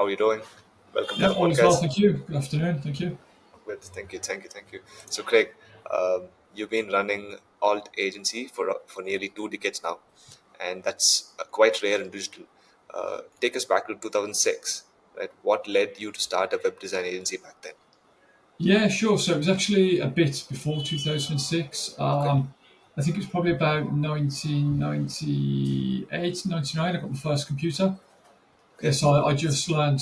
How are you doing? Welcome to Yeah, the all is well, podcast. thank you. Good afternoon, thank you. Good. Thank you. So, Craig, you've been running alt agency for nearly 2 decades now, and that's quite rare in digital. Take us back to 2006, right? What led you to start a web design agency back then? Yeah, sure. So it was actually a bit before 2006. Okay. I think it was probably about 1998, 99. I got my first computer. Yeah, Okay. so I just learned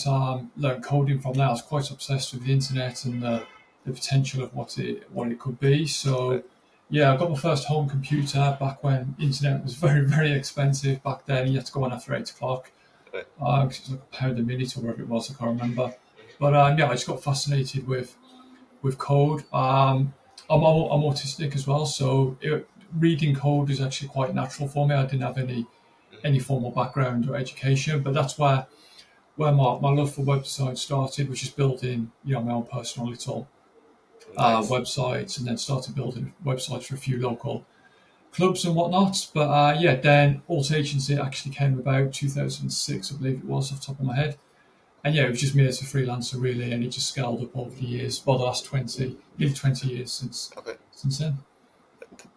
coding from that. I was quite obsessed with the internet and the potential of what it could be. Right. So yeah, I got my first home computer back when internet was very, very expensive back then. You had to go on after 8 o'clock. Right. 'Cause it was like £1 a minute or whatever it was. I can't remember. But yeah, I just got fascinated with code. I'm autistic as well, so reading code is actually quite natural for me. I didn't have any formal background or education, but that's where my love for web design started, which is building my own personal little Nice. websites, and then started building websites for a few local clubs and whatnot. But yeah, then Alt Agency actually came about 2006, I believe it was, off the top of my head. And yeah, it was just me as a freelancer really, and it just scaled up over the years. Well, the last nearly 20 years Okay. since then.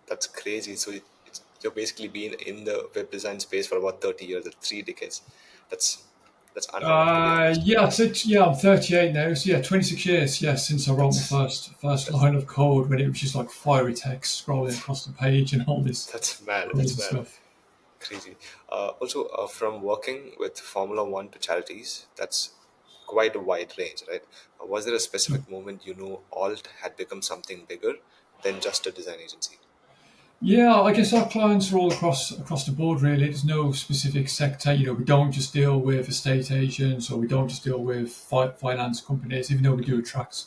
That's crazy. So you've basically been in the web design space for about 30 years, or 3 decades. That's that's unheard of, to be honest. Yeah, I'm 38 now, so yeah, 26 years, yeah, since I wrote my That's first that's line of code when it was just like fiery text scrolling across the page and all this that's mad. That's crazy mad. stuff. Crazy. Also, from working with Formula One to charities, that's quite a wide range, right? Was there a So specific moment you know Alt had become something bigger than just a design agency? yeah, I guess our clients are all across the board really. There's no specific sector. We don't just deal with estate agents or we don't just deal with finance companies, even though we do attract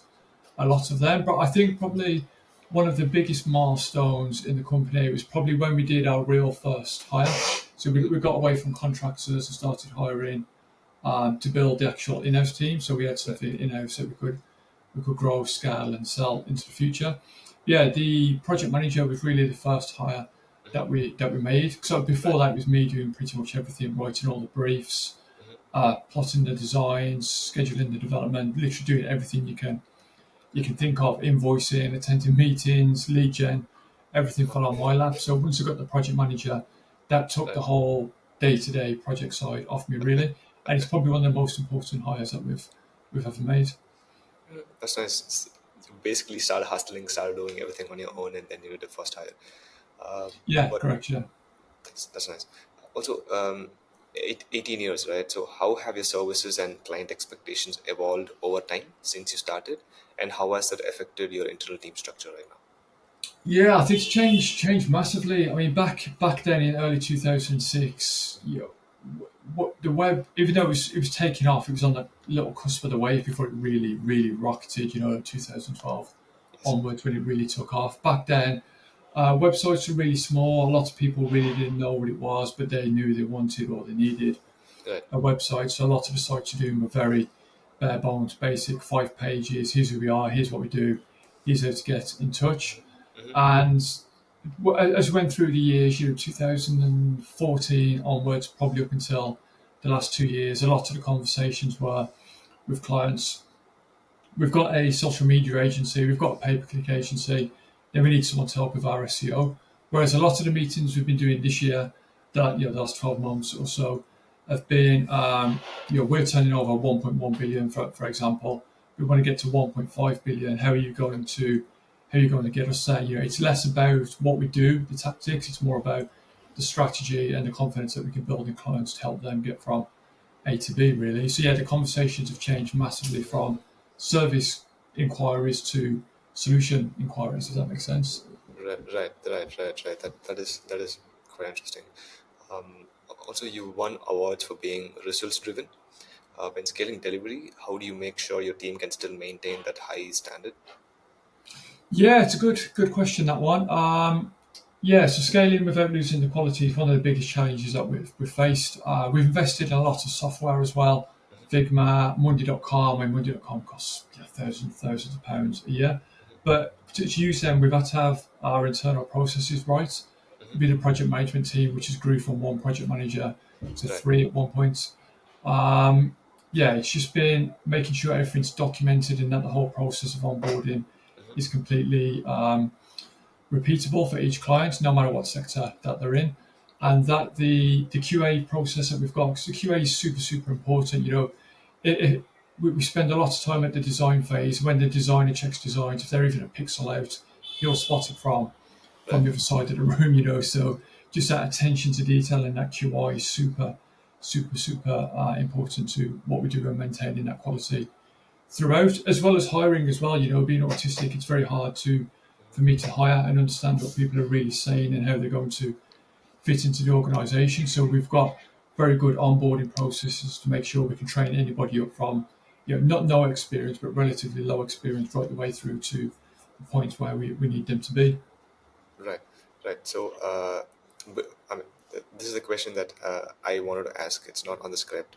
a lot of them. But I think probably one of the biggest milestones in the company was probably when we did our real first hire. So we got away from contractors and started hiring to build the actual in-house team. So we had Right. something in-house that we could grow, scale, and sell into the future. Yeah, the project manager was really the first hire that we made. So Right. before that, it was me doing pretty much everything, writing all the briefs, plotting the designs, scheduling the development, literally doing everything you can think of, invoicing, attending meetings, lead gen, everything fell on my lap. So once I got the project manager, that took Right. the whole day-to-day project side off me Okay. really, and Okay. it's probably one of the most important hires that we've ever made. That's nice. You basically started hustling, started doing everything on your own, and then you did the first hire. Yeah, But correct. Yeah. that's nice. Also, 18 years, right? So, how have your services and client expectations evolved over time since you started, and how has that affected your internal team structure right now? Yeah, I think it's changed massively. I mean, back then in early 2006, what the web, even though it was taking off, it was on the little cusp of the wave before it really really rocketed. 2012 Yes. onwards when it really took off. Back then, websites were really small. A lot of people really didn't know what it was, but they knew they wanted or they needed Right. a website. So a lot of the sites you're doing were very bare bones, basic, 5 pages. Here's who we are. Here's what we do. Here's how to get in touch. And as we went through the years, 2014 onwards, probably up until the last 2 years, a lot of the conversations were with clients. We've got a social media agency, we've got a pay-per-click agency, then we need someone to help with our SEO. Whereas a lot of the meetings we've been doing this year, the last 12 months or so, have been, we're turning over 1.1 billion, for example. We want to get to 1.5 billion. How are you going to get us there? It's less about what we do, the tactics. It's more about the strategy and the confidence that we can build in clients to help them get from A to B, really. So yeah, the conversations have changed massively from service inquiries to solution inquiries. Does that make sense? Right. That is quite interesting. Also, you won awards for being results driven. When scaling delivery, how do you make sure your team can still maintain that high standard? Yeah, it's a good question, that one. Yeah, so scaling without losing the quality is one of the biggest challenges that we've faced. We've invested in a lot of software as well. Figma, Monday.com, and Monday.com costs thousands of pounds a year. But to use them, we've had to have our internal processes right. We did a project management team, which has grew from one project manager to Right. three at one point. Um, yeah, it's just been making sure everything's documented and that the whole process of onboarding is completely repeatable for each client, no matter what sector that they're in. Right. And that the QA process that we've got, because the QA is super, super important. We spend a lot of time at the design phase when the designer checks designs. If they're even a pixel out, he'll spot it from Right. the other side of the room. So just that attention to detail in that QI is super, super, super important to what we do in maintaining that quality throughout, as well as hiring as well. Being autistic, it's very hard for me to hire and understand what people are really saying and how they're going to fit into the organisation. So we've got very good onboarding processes to make sure we can train anybody up from, not no experience, but relatively low experience right the way through to the point where we need them to be. Right. Right. So, I mean, this is a question that I wanted to ask. It's not on the script.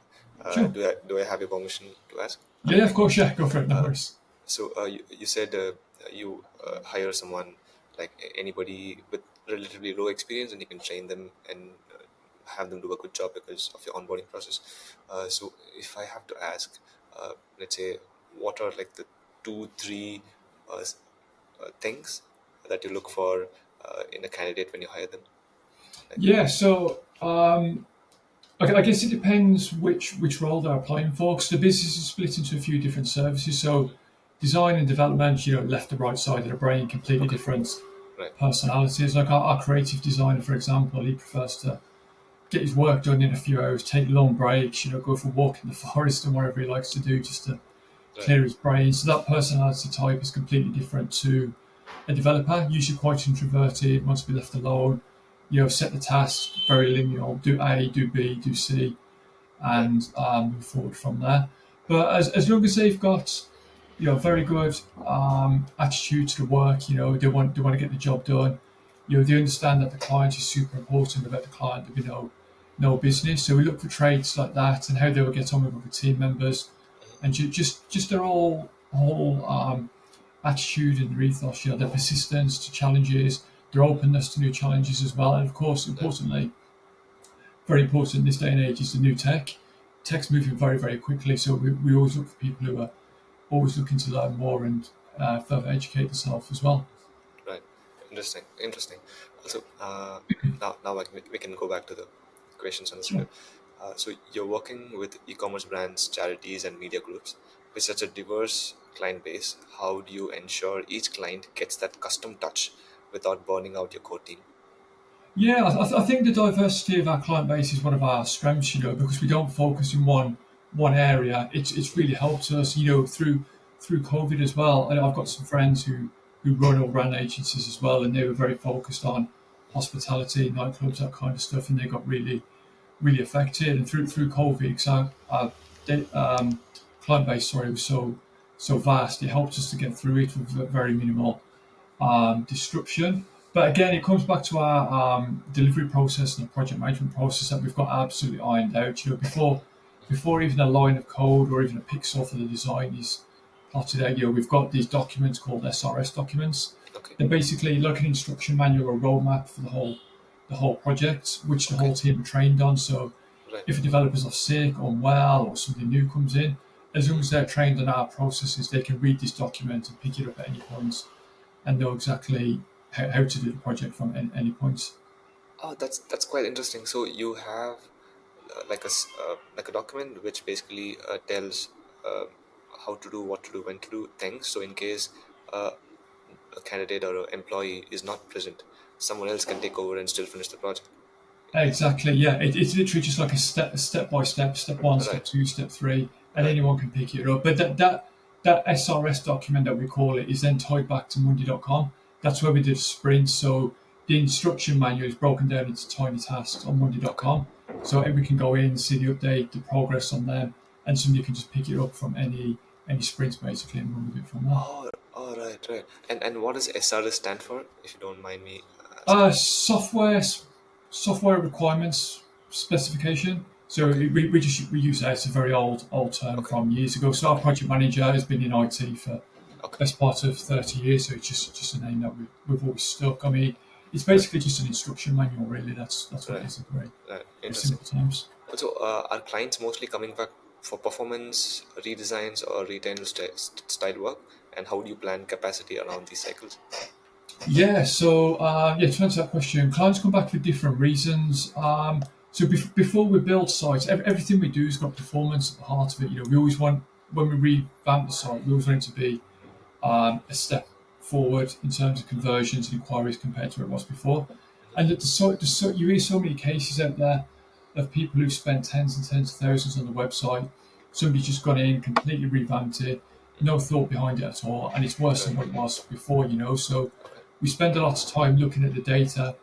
Sure. Do I have your permission to ask? Yeah, of course. Yeah, go for it. No worries. So you said you hire someone like anybody with relatively low experience, and you can train them and have them do a good job because of your onboarding process. So if I have to ask, let's say, what are like the two, three things that you look for in a candidate when you hire them? Like, Yeah. So I guess it depends which role they're applying for, because the business is split into a few different services. So design and development, left to right side of the brain, completely okay, different right, personalities. Like our creative designer, for example, he prefers to get his work done in a few hours, take long breaks, go for a walk in the forest and whatever he likes to do just to right, clear his brain. So that personality type is completely different to a developer, usually quite introverted, wants to be left alone. Set the task, very linear, do A, do B, do C, right, and move forward from there. But as long as they've got very good attitude to the work, they want to get the job done. They understand that the client is super important. About the client, there'll be no business. So we look for traits like that and how they will get on with other team members, and just their whole attitude and their ethos. Their persistence to challenges, their openness to new challenges as well, and of course, right, importantly, very important in this day and age is the new tech. Tech's moving very, very quickly, so we always look for people who are always looking to learn more and further educate themselves as well. right. Interesting, interesting. Also, now we can go back to the questions on the Sure. script. So you're working with e-commerce brands, charities, and media groups with such a diverse client base. How do you ensure each client gets that custom touch without burning out your core team? Yeah, I think the diversity of our client base is one of our strengths, because we don't focus in one area. It's really helped us, through COVID as well. And I've got some friends who run or ran agencies as well, and they were very focused on hospitality, nightclubs, that kind of stuff, and they got really really affected. And through COVID, because our client base, sorry, was so vast, it helped us to get through it with very minimal disruption. But again, it comes back to our delivery process and the project management process that we've got absolutely ironed out. Before even a line of code or even a pixel for the design is plotted out, we've got these documents called SRS documents. Okay, They're basically like an instruction manual or roadmap for the whole project, which the okay, whole team are trained on. So right, if a developer's off sick or unwell or something new comes in, as long as they're trained on our processes, they can read this document and pick it up at any point and know exactly how to do the project from any point. oh, that's quite interesting. So you have like a document which basically tells uh, how to do, what to do, when to do things. So in case uh, a candidate or an employee is not present, someone else can take over and still finish the project. Exactly, yeah. It's literally just like a step by step one, step Right, two, step three, and right, anyone can pick it up. But that SRS document that we call it is then tied back to Monday.com. That's where we did sprints. So the instruction manual is broken down into tiny tasks on okay. Monday.com. So we can go in, see the update, the progress on them, and somebody can just pick it up from any sprints basically and run with it from there. Oh, right, right. And what does SRS stand for, if you don't mind me asking? Uh, software software requirements specification. So Okay, we use that. It's a very old term okay, from years ago. So our okay, project manager has been in IT for okay. best part of 30 years. So it's just a name that we've always stuck. I mean, it's Right, basically just an instruction manual. Really, that's what it right, is in very right. very Interesting. simple terms. Also, are clients mostly coming back? for performance, redesigns, or retail style work? And how do you plan capacity around these cycles? Yeah, so to answer that question, clients come back for different reasons. Before we build sites, everything we do has got performance at the heart of it. We always want, when we revamp the site, we always want it to be a step forward in terms of conversions and inquiries compared to where it was before. And you hear so many cases out there of people who've spent tens and tens of thousands on the website. Somebody's just gone in, completely revamped it, no thought behind it at all, and it's worse than what it was before. So Okay. we spend a lot of time looking at the data,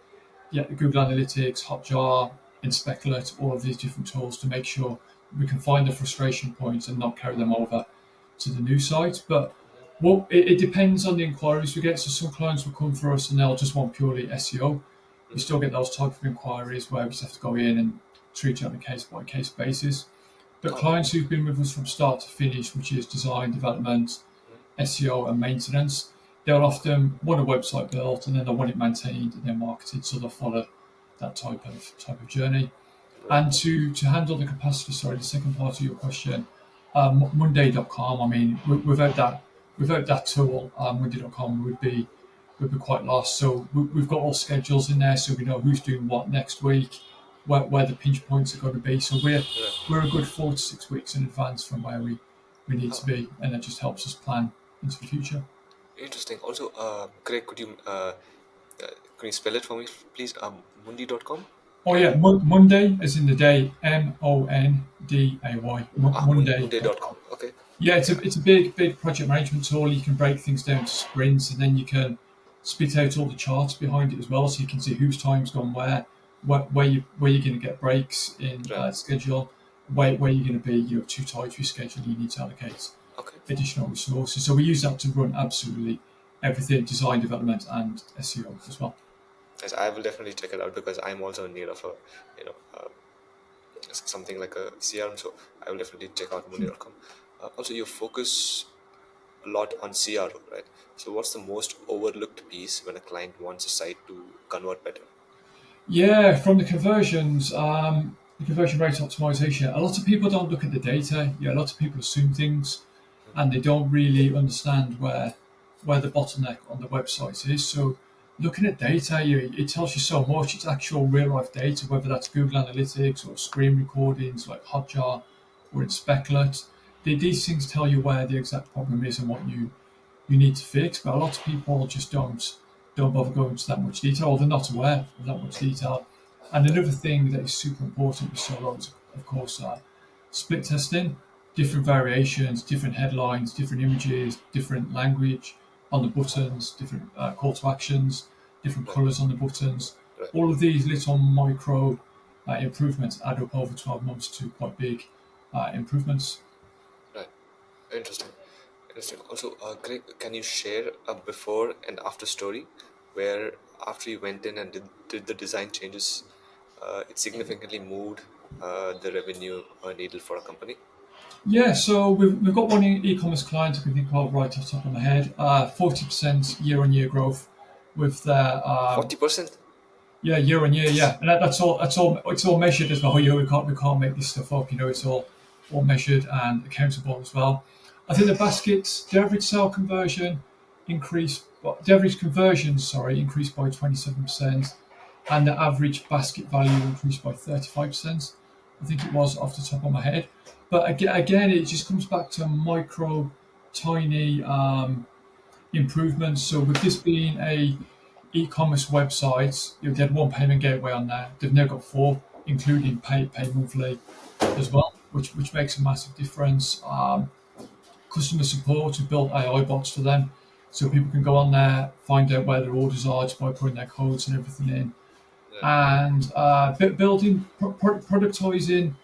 Google Analytics, Hotjar, Inspeculate, all of these different tools to make sure we can find the frustration points and not carry them over to the new site. But it depends on the inquiries we get. So some clients will come for us and they'll just want purely SEO. We still get those type of inquiries where we just have to go in and treat it on a case by case basis. But Oh, clients who've been with us from start to finish, which is design, development, SEO, and maintenance, they'll often want a website built and then they'll want it maintained and then marketed. So they'll follow that type of journey. right. And to handle the capacity, sorry, the second part of your question, Monday.com. I mean, without that tool, Monday.com would be quite lost. So we've got all schedules in there, so we know who's doing what next week, where the pinch points are going to be. So Right. we're a good 4 to 6 weeks in advance from where we need to Oh, be, and that just helps us plan into the future. interesting. Also, Craig, can you spell it for me, please? Mundi.com? Oh yeah, Monday, as in the day, Monday, Monday.com. Monday.com. Okay. Yeah, it's a big project management tool. You can break things down to sprints, and then you can spit out all the charts behind it as well, so you can see whose time's gone where you're going to get breaks in Right. schedule, where you're going to be. You're too tight to your schedule. You need to allocate Okay. additional resources. So we use that to run absolutely everything, design, development, and SEO as well. Yes, I will definitely check it out because I'm also in need of something like a CRM. So I will definitely check out Mundi.com. Also, you focus a lot on CRO, right? So what's the most overlooked piece when a client wants a site to convert better? Yeah, from the conversion rate optimization, a lot of people don't look at the data. Yeah, a lot of people assume things, and they don't really understand where the bottleneck on the website is. So, looking at data, it tells you so much. It's actual real life data, whether that's Google Analytics or screen recordings like Hotjar or in Speculat. These things tell you where the exact problem is and what you need to fix. But a lot of people just don't bother going into that much detail, or they're not aware of that much detail. And Right. another thing that is super important with solo is, of course, split testing, different variations, different headlines, different images, different language on the buttons, different call to actions, different Right. colors on the buttons. Right. All of these little micro improvements add up over 12 months to quite big improvements. Right. Interesting. Interesting. Also, Greg, can you share a before and after story where after you went in and did the design changes, it significantly moved the revenue needle for a company? Yeah, so we've got one e-commerce client I can think of right off the top of my head. 40% year-on-year growth with their 40%? yeah, year-on-year, yeah, and that's all it's all measured as well. We can't make this stuff up. It's all measured and accountable as well. I think the average sale conversion the average conversion, sorry, increased by 27%, and the average basket value increased by 35%. I think it was off the top of my head. But again, it just comes back to micro, tiny improvements. So with this being a e-commerce website, they had one payment gateway on there. They've now got four, including pay monthly as well, which makes a massive difference. Customer support, we built AI bots for them, so people can go on there, find out where their orders are just by putting their codes and everything in, Right. and building, productizing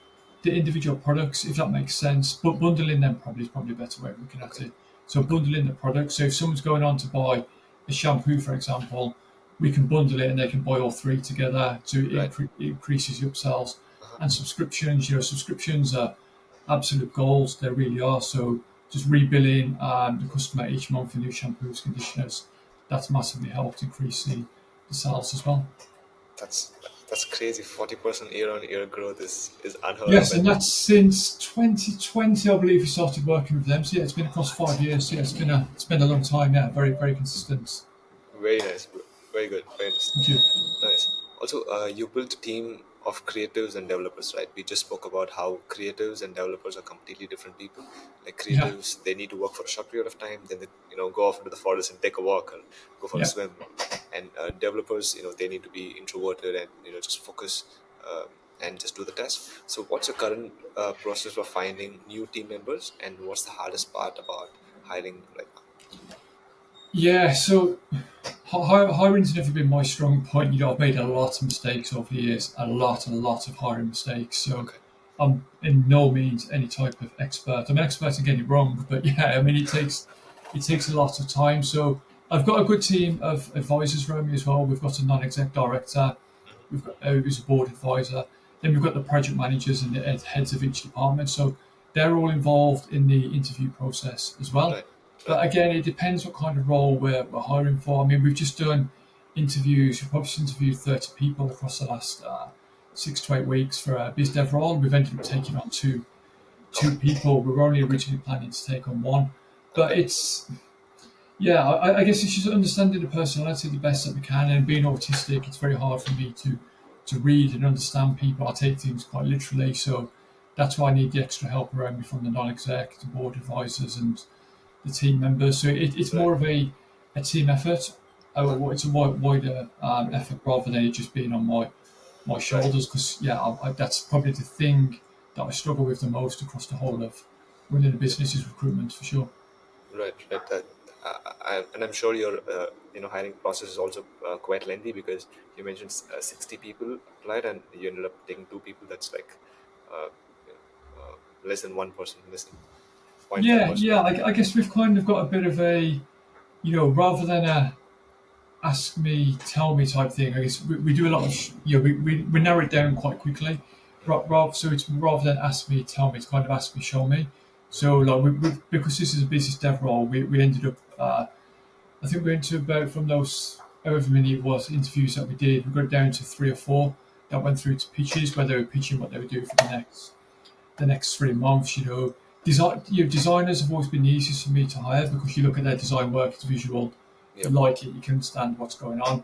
the individual products, if that makes sense. But bundling them probably is probably a better way of looking at Okay. it. So bundling the products. So if someone's going on to buy a shampoo, for example, we can bundle it and they can buy all three together to Right. increases your upsells. Uh-huh. And subscriptions are absolute goals. They really are. So just rebilling the customer each month for new shampoos, conditioners, that's massively helped increase the sales as well. That's That's crazy. 40% year-on-year growth is unheard of. Yes, And and that's since 2020, I believe, we started working with them. So yeah, it's been across 5 years. So yeah, it's been a long time. Yeah, very very consistent. very nice, bro. Very good. Very nice. Thank you. Nice. Also, you built a team of creatives and developers, right? We just spoke about how creatives and developers are completely different people. Like Yeah, creatives, they need to work for a short period of time, then they, go off into the forest and take a walk or go for a yeah. swim. And developers, they need to be introverted and just focus and just do the task. So, what's your current process for finding new team members, and what's the hardest part about hiring right now? Yeah, so hiring's never been my strong point. I've made a lot of mistakes over the years, a lot of hiring mistakes. So Okay. I'm in no means any type of expert. I'm an expert in getting it wrong, but yeah, I mean it takes a lot of time. So I've got a good team of advisors around me as well. We've got a non-exec director, we've got who's a board advisor, then we've got the project managers and the heads of each department. So they're all involved in the interview process as well. Right. Right. But again, it depends what kind of role we're hiring for. I mean, we've just done interviews. We've probably just interviewed 30 people across the last 6 to 8 weeks for a biz dev role. We've ended up taking on two people. We were only originally planning to take on one, but Okay. yeah, I guess it's just understanding the personality the best that we can. And being autistic, it's very hard for me to read and understand people. I take things quite literally, so that's why I need the extra help around me from the non-exec, the board advisors, and the team members. So it's Right. more of a team effort. It's a wider effort rather than it just being on my Right. shoulders. Because yeah, that's probably the thing that I struggle with the most across the whole of running a business is recruitment for sure. Right, right. And I'm sure your hiring process is also quite lengthy because you mentioned 60 people applied and you ended up taking two people. That's like uh, less than 1%, less than Yeah, 0.5%. yeah. I guess we've kind of got a bit of a, rather than a ask me, tell me type thing. I guess we do a lot of, we narrow it down quite quickly. Rather, so it's rather than ask me, tell me, it's kind of ask me, show me. So like because this is a business dev role, we ended up, I think we went to about from those however many it was interviews that we did, we got it down to 3 or 4 that went through to pitches where they were pitching what they would do for the next 3 months. Designers have always been the easiest for me to hire because you look at their design work, it's visual, you Yep. like it, you can understand what's going on.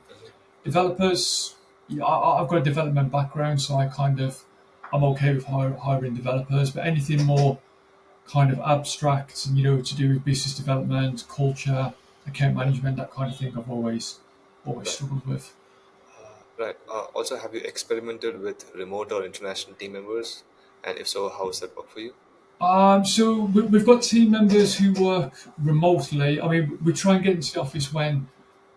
Developers, yeah, I've got a development background, so I'm okay with hiring developers, but anything more kind of abstract and to do with business development, culture, account Right. management, that kind of thing, I've always Right. struggled with. Right. Also, have you experimented with remote or international team members? And if so, how does that work for you? So we've got team members who work remotely. I mean, we try and get into the office when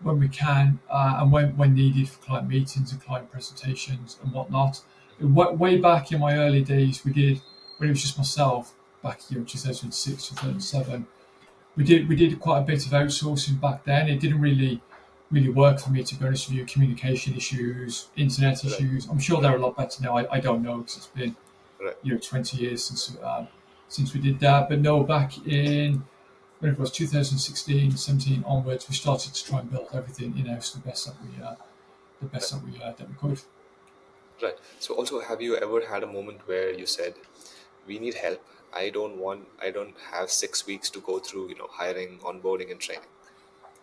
we can and when needed for client meetings and client presentations and whatnot. Way back in my early days, we did when it was just myself back 2006 2007. We did quite a bit of outsourcing back then. It didn't really work for me, to be honest with you. Communication issues, internet Right. issues. I'm sure Right. they're a lot better now. I don't know because it's been Right. 20 years since we did that. But no, back in when it was 2016, 17 onwards, we started to try and build everything in house Right. that we could. Right. So, also, have you ever had a moment where you said, "We need help. I don't have 6 weeks to go through, hiring, onboarding, and training."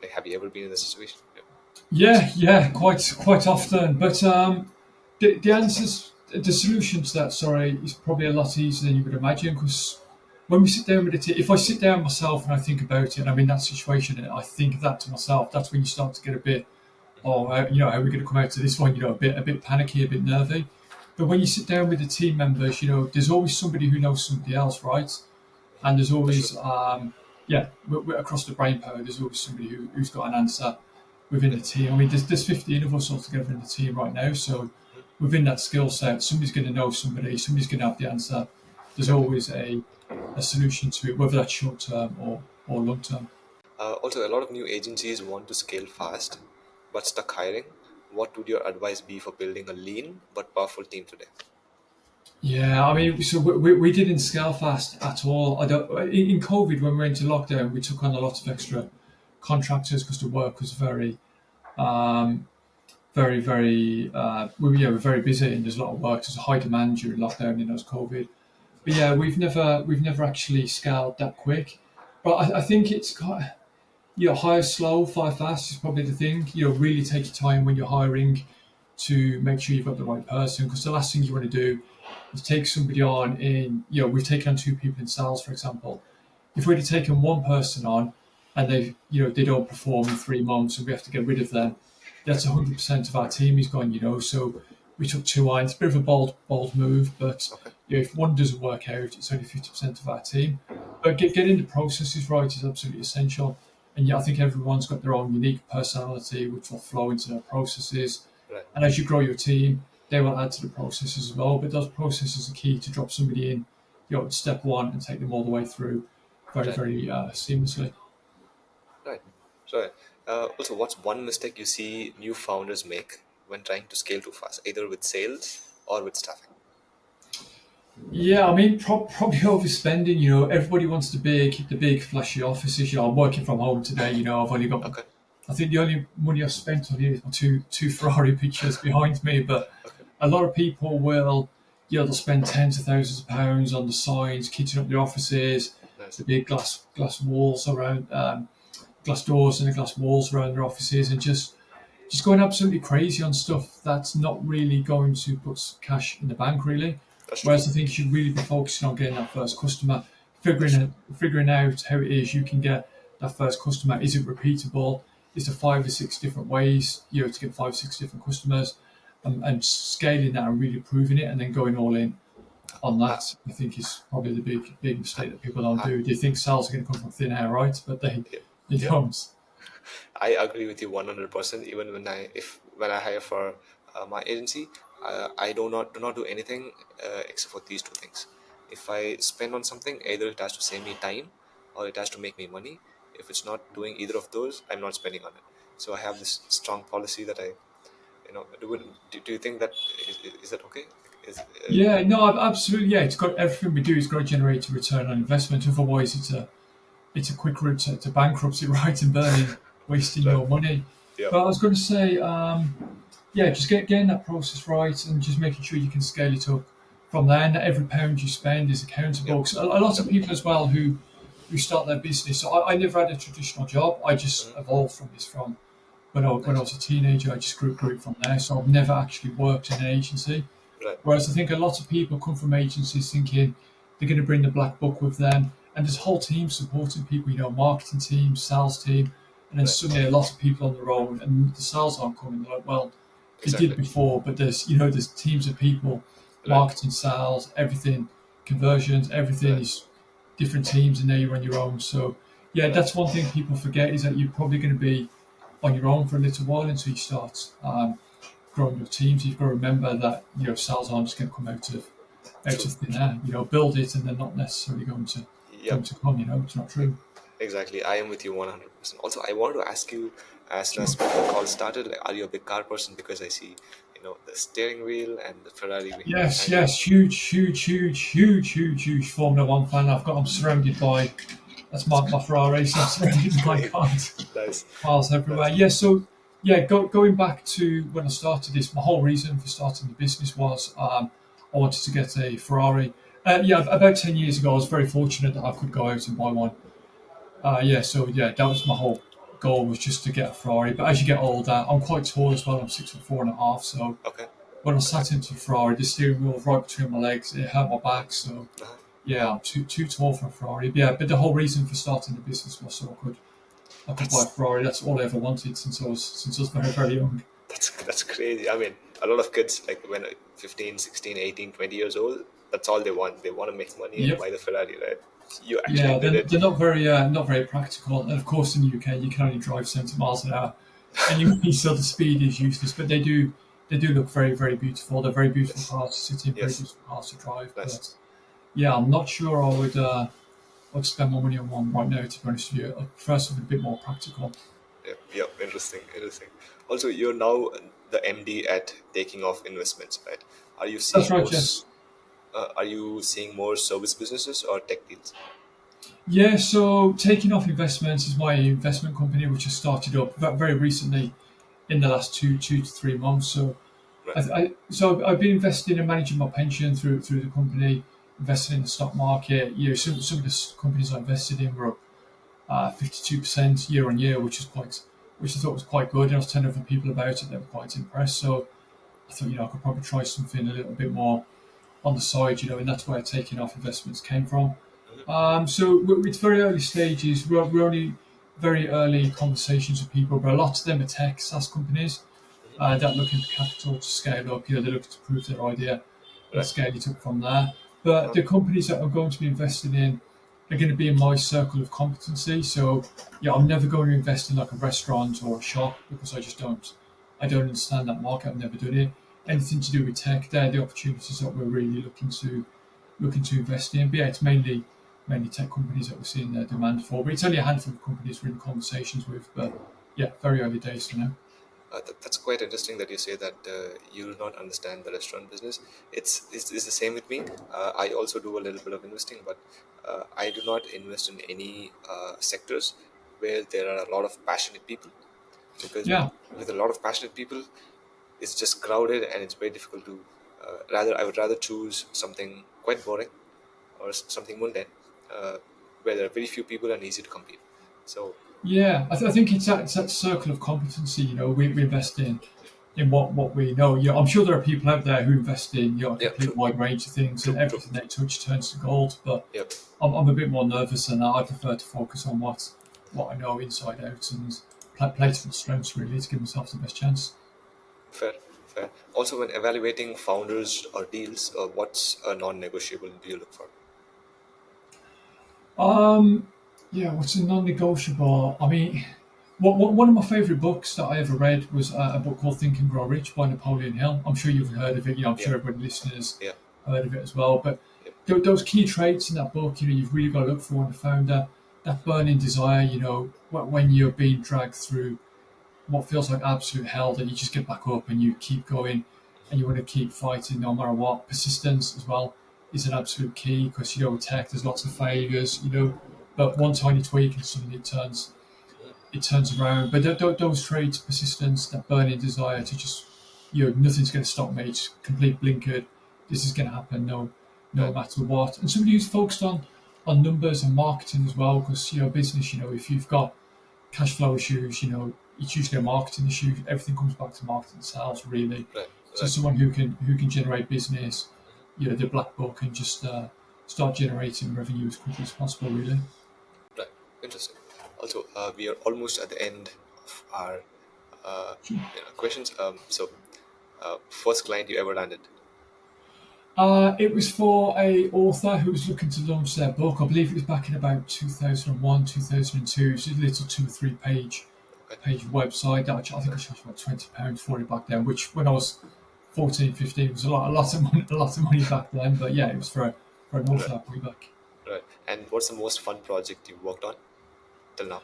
Like, have you ever been in this situation? Yeah. Yeah, quite often. But the answers, the solution to that, sorry, is probably a lot easier than you would imagine. Because when we sit down with the team, if I sit down myself and I think about it, and I'm in that situation, and I think that to myself, that's when you start to get a bit, oh, how are we going to come out to this one? A bit panicky, a bit nervy. But when you sit down with the team members, there's always somebody who knows somebody else, right? And there's For sure. always, yeah, across the brain power, there's always somebody who's got an answer within Yeah. the team. I mean, there's 15 of us all together in the team right now, so within that skill set, somebody's going to know somebody, somebody's going to have the answer. There's Exactly. always a solution to it, whether that's short term or long term. Also, a lot of new agencies want to scale fast, but stuck hiring. What would your advice be for building a lean but powerful team today? Yeah, I mean, so we didn't scale fast at all. I don't. In COVID, when we went into lockdown, we took on a lot of extra contractors because the work was we're very busy and there's a lot of work. There's a high demand during lockdown, you know, as COVID. But yeah, we've never actually scaled that quick. But I think it's got, you know, hire slow, fire fast is probably the thing. You know, really take your time when you're hiring to make sure you've got the right person. Because the last thing you want to do is take somebody on in, you know, we've taken on two people in sales, for example. If we'd have taken one person on and they don't perform in 3 months and we have to get rid of them, that's 100% of our team is gone, you know. So we took two on. It's a bit of a bold move, but Okay. you know, if one doesn't work out, it's only 50% of our team. But getting the processes right is absolutely essential. And yeah, I think everyone's got their own unique personality, which will flow into their processes. Right. And as you grow your team, they will add to the processes as well. But those processes are key to drop somebody in, you know, step one and take them all the way through very, Right. very seamlessly. Right. So, also, what's one mistake you see new founders make when trying to scale too fast, either with sales or with staffing? Yeah, I mean, probably overspending. You know, everybody wants the big, flashy offices. You know, I'm working from home today. You know, I've only got, Okay. I think the only money I've spent on here is my two Ferrari pictures behind me. But Okay. a lot of people will, you know, they'll spend tens of thousands of pounds on the signs, kitting up the offices, Nice. the big glass walls around, glass doors and the glass walls around their offices, and just going absolutely crazy on stuff that's not really going to put cash in the bank, really. That's true. Whereas I think you should really be focusing on getting that first customer, That's true. figuring out how it is you can get that first customer. Is it repeatable? Is there 5 or 6 different ways, you know, to get 5 or 6 different customers, and scaling that and really proving it, and then going all in on I, that. I think is probably the big mistake that people don't I, do. They think sales are going to come from thin air, right? But yeah, they yeah. don't. I agree with you 100%. Even when I hire for my agency, I do not do anything except for these two things. If I spend on something, either it has to save me time or it has to make me money. If it's not doing either of those, I'm not spending on it. So I have this strong policy that I, do you think that is that okay? Is Yeah, no, absolutely. Yeah, it's got everything we do. It's got to generate a return on investment. Otherwise, it's a quick route to bankruptcy, right? And burning, wasting right? your money. Yeah. But I was going to say, yeah, just getting that process right and just making sure you can scale it up from there. And that every pound you spend is accountable. Yep. 'Cause a lot of Yep. people as well who start their business. So I never had a traditional job. I just Mhm. evolved from this from when I Nice. was a teenager. I just grew it from there. So I've never actually worked in an agency. Right. Whereas I think a lot of people come from agencies thinking they're going to bring the black book with them, and there's a whole team supporting people, you know, marketing team, sales team, and then Right. suddenly a lot of people on their own, and the sales aren't coming. They're like, well, they did Exactly. before, but there's teams of people, Right. marketing, sales, everything, conversions, everything Right. is different teams, and now you're on your own. So yeah, Right. that's one thing people forget is that you're probably going to be on your own for a little while until you start growing your teams. You've got to remember that you know sales aren't just going to come out True. of thin air. You know, build it and they're not necessarily going Yep. to come. You know, it's not true. Exactly. I am with you 100%. Also, I wanted to ask you, as soon Sure. as the call started, like, are you a big car person? Because I see, the steering wheel and the Ferrari Yes, behind you. yes, huge Formula One fan. I'm surrounded by that's my Ferrari, so I'm surrounded by Great. Nice. cars everywhere. Nice. Yeah, so yeah, going back to when I started this, my whole reason for starting the business was I wanted to get a Ferrari. Yeah, about 10 years ago, I was very fortunate that I could go out and buy one. Yeah, so yeah, that was my whole goal was just to get a Ferrari. But as you get older, I'm quite tall as well. I'm 6'4.5". So Okay. when I Okay. sat into a Ferrari, the steering wheel was right between my legs. It hurt my back. So Uh-huh. yeah, I'm too tall for a Ferrari. But yeah, but the whole reason for starting the business was so I could buy a That's Ferrari. That's all I ever wanted since I was very young. that's crazy. I mean, a lot of kids, like when 15, 16, 18, 20 years old, that's all they want. They want to make money and Yep. buy the Ferrari, right? You actually Yeah, did it. they're not very practical. And of course, in the UK, you can only drive 70 miles an hour, and so the speed is useless. But they do look very beautiful. They're very beautiful Yes. cars to sit in, very Yes. beautiful cars to drive. Nice. But yeah, I'm not sure I would spend more money on one right now. To be honest with you, I prefer something a bit more practical. Yep. Yep. Interesting. Interesting. Also, you're now the MD at Taking Off Investments, right? Are you That's seeing right. Yes. are you seeing more service businesses or tech deals? Yeah, so Taking Off Investments is my investment company, which I started up very recently. in the last two to 3 months. So Right. I've been investing and managing my pension through the company, investing in the stock market. Some of the companies I invested in were up 52% year on year, which I thought was quite good. And I was telling other people about it; they were quite impressed. So I thought, I could probably try something a little bit more on the side, and that's where taking off investments came from. So it's very early stages. We're only very early conversations with people, but a lot of them are tech SaaS companies that are looking for capital to scale up. They're looking to prove their idea and Right. scale it up from there. But the companies that I'm going to be investing in are going to be in my circle of competency. So I'm never going to invest in like a restaurant or a shop because I just don't. I don't understand that market. I've never done it. Anything to do with tech, they're the opportunities that we're really looking to invest in. But yeah, it's mainly tech companies that we're seeing their demand for. But it's only a handful of companies we're in conversations with. But yeah, very early days for now. That's quite interesting that you say that you do not understand the restaurant business. It's the same with me. I also do a little bit of investing, but I do not invest in any sectors where there are a lot of passionate people. Because Yeah, with a lot of passionate people, it's just crowded and it's very difficult to. I would rather choose something quite boring or something mundane, uh, where there are very few people and easy to compete. So yeah. I think it's that circle of competency. We invest in what we know. I'm sure there are people out there who invest in a yeah, complete true, wide range of things, and true, true. everything they touch turns to gold. But Yep. I'm a bit more nervous than that. I prefer to focus on what I know inside out and play to my strengths really to give myself the best chance. Fair, fair. Also, when evaluating founders or deals, what's a non-negotiable do you look for? Um, yeah, what's a non-negotiable? I mean, one of my favourite books that I ever read was a book called Think and Grow Rich by Napoleon Hill. I'm sure you've heard of it. I'm Yeah, sure everybody listening has yeah, heard of it as well. But yep, those key traits in that book, you've really got to look for in a founder. That burning desire, when you're being dragged through what feels like absolute hell, that you just get back up and you keep going and you want to keep fighting no matter what. Persistence as well is an absolute key because, with tech, there's lots of failures, but one tiny tweak and suddenly it turns around. But those traits, persistence, that burning desire to just, nothing's going to stop me. It's complete blinkered. This is going to happen, no right, matter what. And somebody who's focused on numbers and marketing as well, because business, if you've got cash flow issues, it's usually a marketing issue. Everything comes back to marketing sales, really. right, So right, someone who can generate business, the black book, and just start generating revenue as quickly as possible, really. right. Interesting. Also, we are almost at the end of our questions. First client you ever landed? It was for a author who was looking to launch their book. I believe it was back in about 2001, 2002. It's a little 2 or 3 page Okay, website that I think I charged about £20 for it back then, which when I was 14, 15 was a lot of money, back then. But yeah, it was for an right, author way back. right. And what's the most fun project you worked on till now?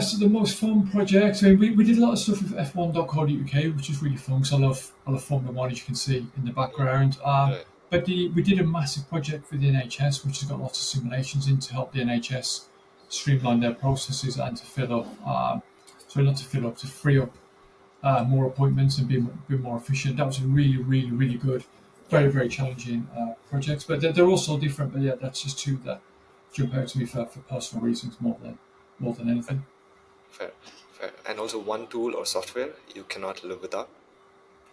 So the most fun project. I mean, we did a lot of stuff with F1.co.uk, which is really fun. So I love Formula One, as you can see in the background. Right, But we did a massive project for the NHS, which has got lots of simulations in to help the NHS streamline their processes and to fill up. Not to fill up, to free up more appointments and be more efficient. That was a really, really, really good, right, very, very challenging project. But they're also different. But yeah, that's just two that jump out to me for personal reasons more than right. anything. Fair, fair. And also one tool or software you cannot live without.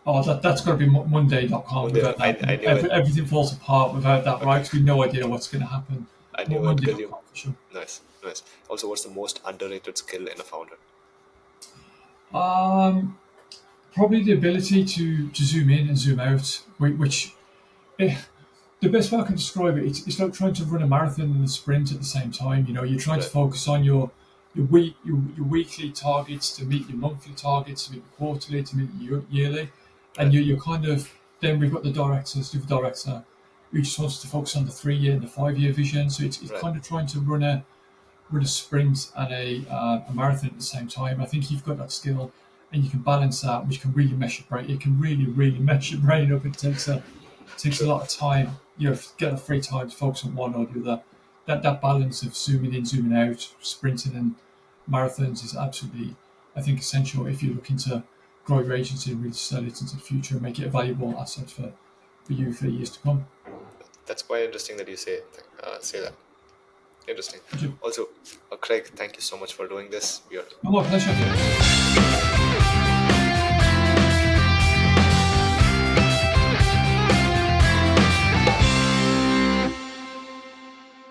Oh, that's got to be Monday.com. One day, Without that, I knew it. everything falls apart without that, right? Okay, Because we have no idea what's going to happen. I knew it because you. Monday.com for sure. Nice, nice. Also, what's the most underrated skill in a founder? Um, Probably the ability to zoom in and zoom out, which eh, the best way I can describe it, it's like trying to run a marathon and a sprint at the same time. You're trying to Right, focus on your weekly targets to meet your monthly targets, to meet your quarterly, to meet your yearly, and right, you're kind of then we've got the director who just wants to focus on the 3 year and the 5 year vision. So it's right, kind of trying to run a sprint and a marathon at the same time. I think you've got that skill and you can balance that, which can really mess your brain. It can really, really mess your brain up. It takes a true. lot of time. Get the free time to focus on one or the other. That balance of zooming in, zooming out, sprinting and marathons is absolutely I think, essential if you're looking to grow your agency and really sell it into the future and make it a valuable asset for you for years to come. That's quite interesting that you say that. Interesting. Thank you. Also, Craig, thank you so much for doing this. We are My pleasure.